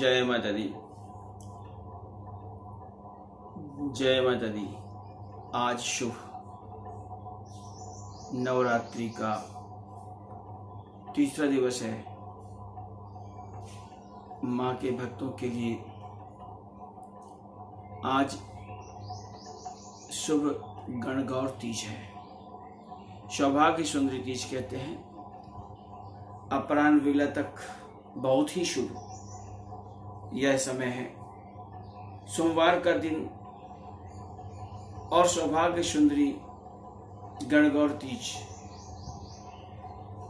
जय माता दी। जय माता दी। आज शुभ नवरात्रि का तीसरा दिवस है। माँ के भक्तों के लिए आज शुभ गणगौर तीज है। सौभाग्य सुंदरी तीज कहते हैं। अपराह्न वेला तक बहुत ही शुभ यह समय है। सोमवार का दिन और सौभाग्य सुंदरी गणगौर तीज।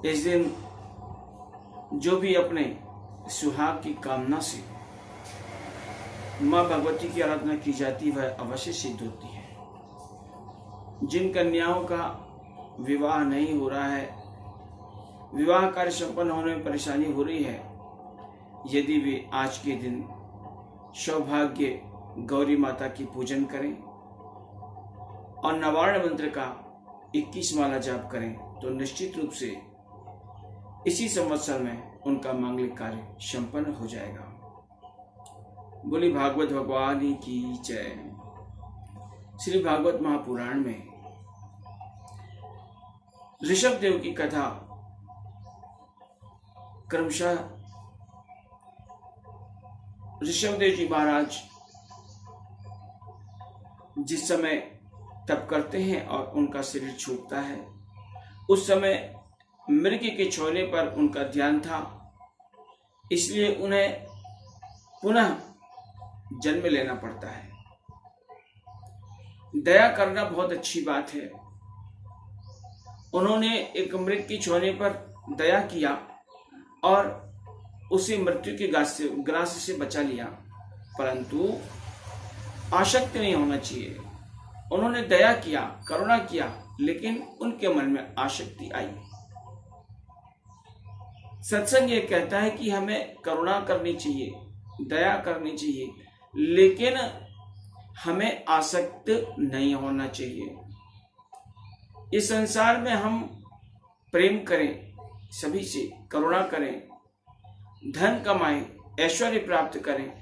इस दिन जो भी अपने सुहाग की कामना से मां भगवती की आराधना की जाती है वह अवश्य सिद्ध होती है। जिन कन्याओं का विवाह नहीं हो रहा है, विवाह कार्य संपन्न होने में परेशानी हो रही है, यदि वे आज के दिन सौभाग्य गौरी माता की पूजन करें और नवारण मंत्र का 21 माला जाप करें तो निश्चित रूप से इसी संवत्सर में उनका मांगलिक कार्य संपन्न हो जाएगा। बोली भागवत भगवान की जय। श्री भागवत महापुराण में ऋषभ देव की कथा क्रमशः ऋषभ देव जी महाराज जिस समय तप करते हैं और उनका शरीर छूटता है, उस समय मृग के छोने पर उनका ध्यान था, इसलिए उन्हें पुनः जन्म लेना पड़ता है। दया करना बहुत अच्छी बात है। उन्होंने एक मृग के छोने पर दया किया और उसे मृत्यु के ग्रास से बचा लिया, परंतु आसक्त नहीं होना चाहिए। उन्होंने दया किया, करुणा किया, लेकिन उनके मन में आसक्ति आई। सत्संग ये कहता है कि हमें करुणा करनी चाहिए, दया करनी चाहिए, लेकिन हमें आसक्त नहीं होना चाहिए। इस संसार में हम प्रेम करें, सभी से करुणा करें, धन कमाएं, ऐश्वर्य प्राप्त करें,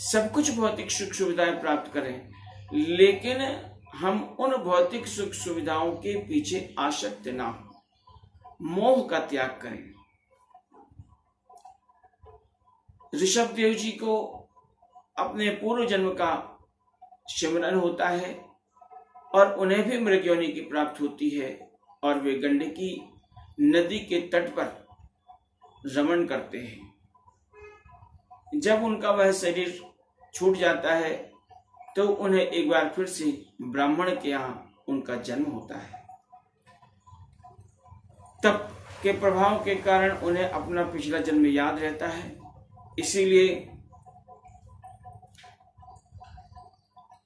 सब कुछ भौतिक सुख सुविधाएं प्राप्त करें, लेकिन हम उन भौतिक सुख सुविधाओं के पीछे आसक्त ना हो, मोह का त्याग करें। ऋषभ देव जी को अपने पूर्व जन्म का स्मरण होता है और उन्हें भी मृग योनि की प्राप्त होती है और वे गंडकी नदी के तट पर रमण करते हैं। जब उनका वह शरीर छूट जाता है तो उन्हें एक बार फिर से ब्राह्मण के यहाँ उनका जन्म होता है। तप के प्रभाव के कारण उन्हें अपना पिछला जन्म याद रहता है, इसीलिए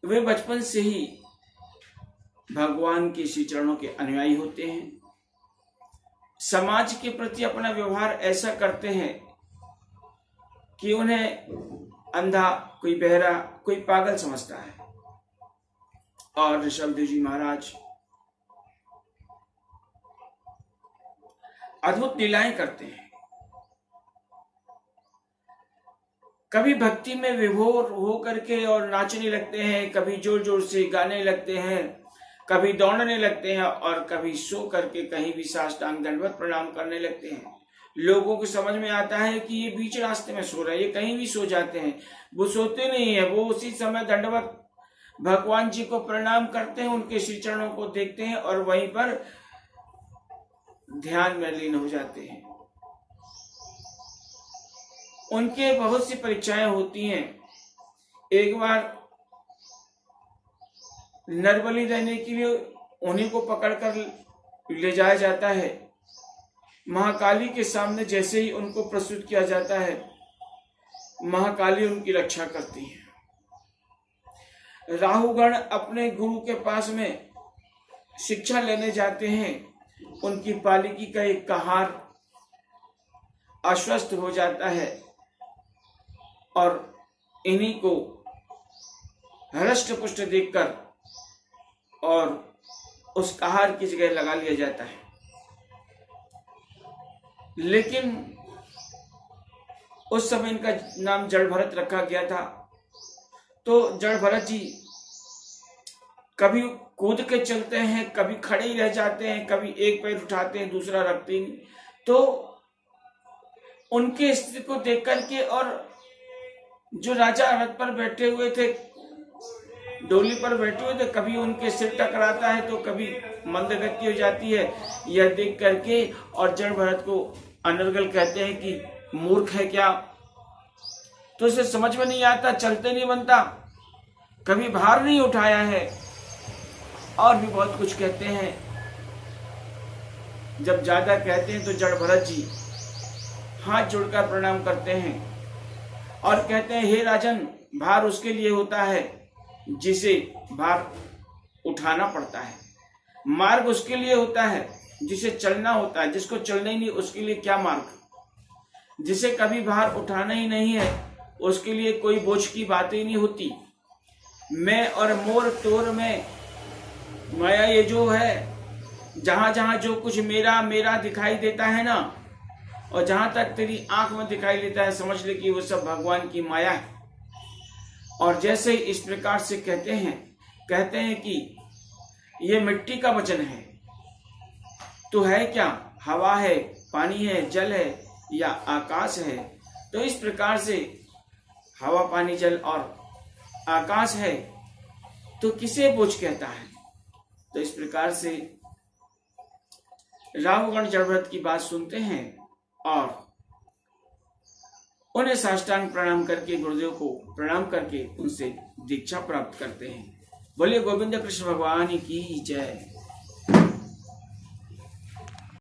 वे बचपन से ही भगवान के श्री चरणों के अनुयायी होते हैं। समाज के प्रति अपना व्यवहार ऐसा करते हैं कि उन्हें अंधा, कोई बहरा, कोई पागल समझता है। और ऋषभ देव जी महाराज अद्भुत लीलाएं करते हैं। कभी भक्ति में विभोर हो करके और नाचने लगते हैं, कभी जोर जोर से गाने लगते हैं, कभी दौड़ने लगते हैं और कभी सो करके कहीं भी साष्टांग दंडवत प्रणाम करने लगते हैं। लोगों को समझ में आता है कि ये बीच रास्ते में सो रहे हैं, ये कहीं भी सो जाते हैं। वो सोते नहीं है, वो उसी समय दंडवत भगवान जी को प्रणाम करते हैं, उनके श्री चरणों को देखते हैं और वहीं पर ध्यान में लीन हो जाते हैं। उनके बहुत सी परीक्षाएं होती हैं। एक बार नरबलि देने के लिए उन्हीं को पकड़कर ले जाया जाता है। महाकाली के सामने जैसे ही उनको प्रस्तुत किया जाता है, महाकाली उनकी रक्षा करती है। राहुगण अपने गुरु के पास में शिक्षा लेने जाते हैं। उनकी पालिकी का एक कहार अस्वस्थ हो जाता है और इन्हीं को हृष्ट पुष्ट देखकर और उस कहार की जगह लगा लिया जाता है। लेकिन उस समय इनका नाम जड़ भरत रखा गया था। तो जड़ भरत जी कभी कूद के चलते हैं, कभी खड़े ही रह जाते हैं, कभी एक पैर उठाते हैं दूसरा रखते नहीं। तो उनके स्थिति को देख करके और जो राजा रथ पर बैठे हुए थे, डोली पर बैठे हुए थे, कभी उनके सिर टकराता है तो कभी मंदगति हो जाती है। यह देख करके और जड़ भरत को अनर्गल कहते हैं कि मूर्ख है क्या, तो इसे समझ में नहीं आता, चलते नहीं बनता, कभी भार नहीं उठाया है, और भी बहुत कुछ कहते हैं। जब ज्यादा कहते हैं तो जड़ भरत जी हाथ जोड़कर प्रणाम करते हैं और कहते हैं, हे राजन, भार उसके लिए होता है जिसे भार उठाना पड़ता है, मार्ग उसके लिए होता है जिसे चलना होता है, जिसको चलना ही नहीं उसके लिए क्या मार्ग। जिसे कभी भार उठाना ही नहीं है उसके लिए कोई बोझ की बात ही नहीं होती। मैं और मोर तोर में माया ये जो है, जहां जहां जो कुछ मेरा मेरा दिखाई देता है ना, और जहां तक तेरी आंख में दिखाई देता है, समझ ले कि वो सब भगवान की माया है। और जैसे इस प्रकार से कहते हैं कि ये मिट्टी का वचन है तो है क्या, हवा है, पानी है, जल है या आकाश है। तो इस प्रकार से हवा, पानी, जल और आकाश है तो किसे बोझ कहता है। तो इस प्रकार से राहुगण जड़ भरत की बात सुनते हैं और उन्हें साष्टांग प्रणाम करके, गुरुदेव को प्रणाम करके उनसे दीक्षा प्राप्त करते हैं। बोलिए गोविंद कृष्ण भगवान की जय।